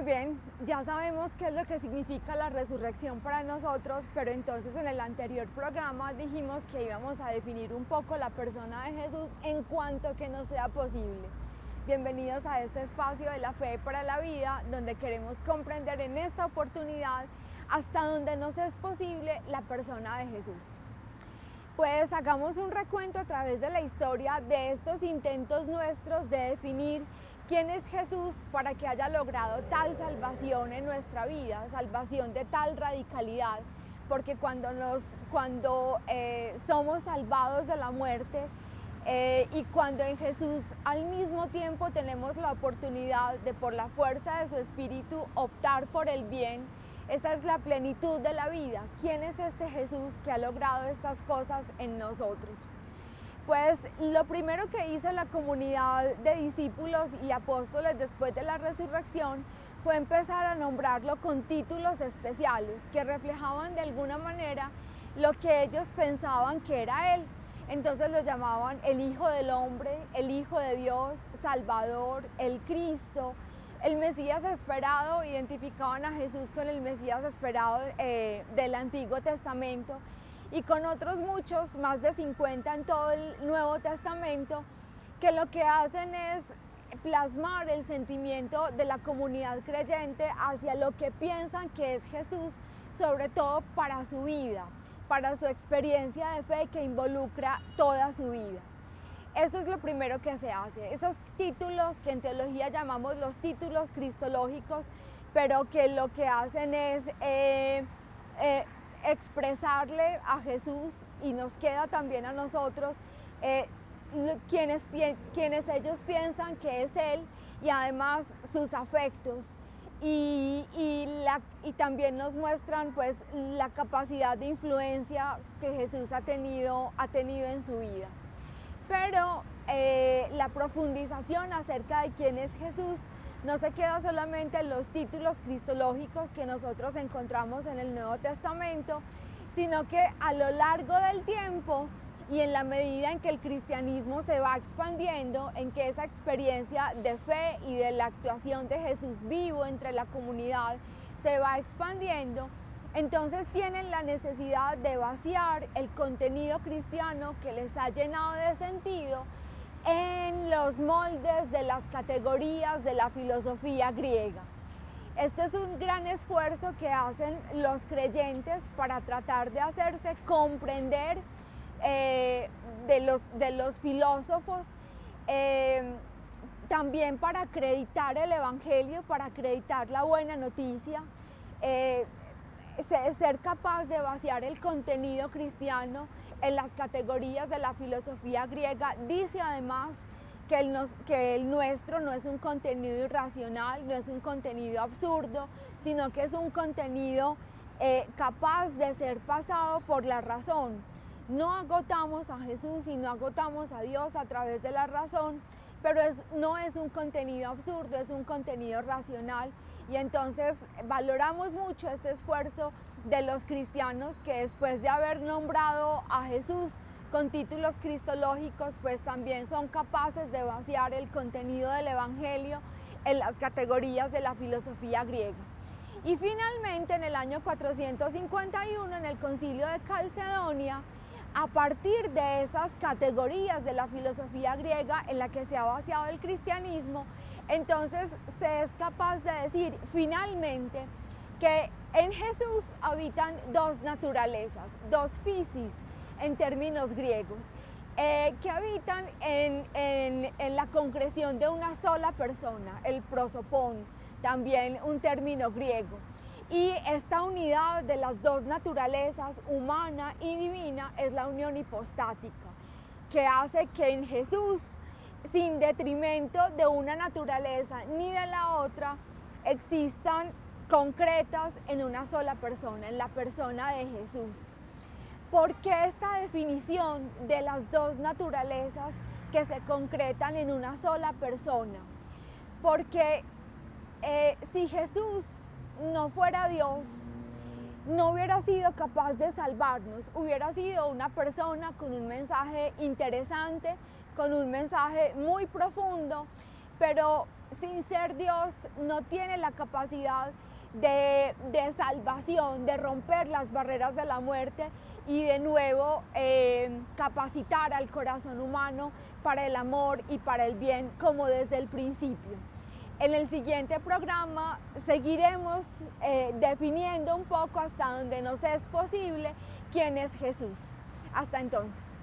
bien, ya sabemos qué es lo que significa la resurrección para nosotros, pero entonces en el anterior programa dijimos que íbamos a definir un poco la persona de Jesús en cuanto que nos sea posible. Bienvenidos a este espacio de la fe para la vida, donde queremos comprender en esta oportunidad hasta donde nos es posible la persona de Jesús. Pues hagamos un recuento a través de la historia de estos intentos nuestros de definir quién es Jesús para que haya logrado tal salvación en nuestra vida, salvación de tal radicalidad, porque cuando somos salvados de la muerte y cuando en Jesús al mismo tiempo tenemos la oportunidad de, por la fuerza de su espíritu, optar por el bien, esa es la plenitud de la vida. ¿Quién es este Jesús que ha logrado estas cosas en nosotros? Pues lo primero que hizo la comunidad de discípulos y apóstoles después de la resurrección fue empezar a nombrarlo con títulos especiales que reflejaban de alguna manera lo que ellos pensaban que era Él. Entonces lo llamaban el Hijo del Hombre, el Hijo de Dios, Salvador, el Cristo, el Mesías esperado. Identificaban a Jesús con el Mesías esperado del Antiguo Testamento, y con otros muchos, más de 50 en todo el Nuevo Testamento, que lo que hacen es plasmar el sentimiento de la comunidad creyente hacia lo que piensan que es Jesús, sobre todo para su vida, para su experiencia de fe que involucra toda su vida. Eso es lo primero que se hace. Esos títulos que en teología llamamos los títulos cristológicos, pero que lo que hacen es expresarle a Jesús, y nos queda también a nosotros, quienes ellos piensan que es Él, y además sus afectos, y también nos muestran pues la capacidad de influencia que Jesús ha tenido en su vida. Pero la profundización acerca de quién es Jesús no se queda solamente en los títulos cristológicos que nosotros encontramos en el Nuevo Testamento, sino que a lo largo del tiempo y en la medida en que el cristianismo se va expandiendo, en que esa experiencia de fe y de la actuación de Jesús vivo entre la comunidad se va expandiendo, entonces tienen la necesidad de vaciar el contenido cristiano que les ha llenado de sentido en los moldes de las categorías de la filosofía griega. Este es un gran esfuerzo que hacen los creyentes para tratar de hacerse comprender de los filósofos, también para acreditar el Evangelio, para acreditar la buena noticia, ser capaz de vaciar el contenido cristiano en las categorías de la filosofía griega. Dice además que el nuestro no es un contenido irracional, no es un contenido absurdo, sino que es un contenido capaz de ser pasado por la razón. No agotamos a Jesús y no agotamos a Dios a través de la razón, pero no es un contenido absurdo, es un contenido racional. Y entonces valoramos mucho este esfuerzo de los cristianos, que después de haber nombrado a Jesús con títulos cristológicos, pues también son capaces de vaciar el contenido del Evangelio en las categorías de la filosofía griega. Y finalmente, en el año 451, en el Concilio de Calcedonia, a partir de esas categorías de la filosofía griega en la que se ha vaciado el cristianismo, entonces se es capaz de decir finalmente que en Jesús habitan dos naturalezas, dos physis en términos griegos, que habitan en la concreción de una sola persona, el prosopón, también un término griego. Y esta unidad de las dos naturalezas, humana y divina, es la unión hipostática, que hace que en Jesús, sin detrimento de una naturaleza ni de la otra, existan concretas en una sola persona, en la persona de Jesús. ¿Por qué esta definición de las dos naturalezas que se concretan en una sola persona? Porque si Jesús no fuera Dios, no hubiera sido capaz de salvarnos, hubiera sido una persona con un mensaje interesante, con un mensaje muy profundo, pero sin ser Dios no tiene la capacidad de salvación, de romper las barreras de la muerte y de nuevo capacitar al corazón humano para el amor y para el bien como desde el principio. En el siguiente programa seguiremos definiendo un poco hasta donde nos es posible quién es Jesús. Hasta entonces.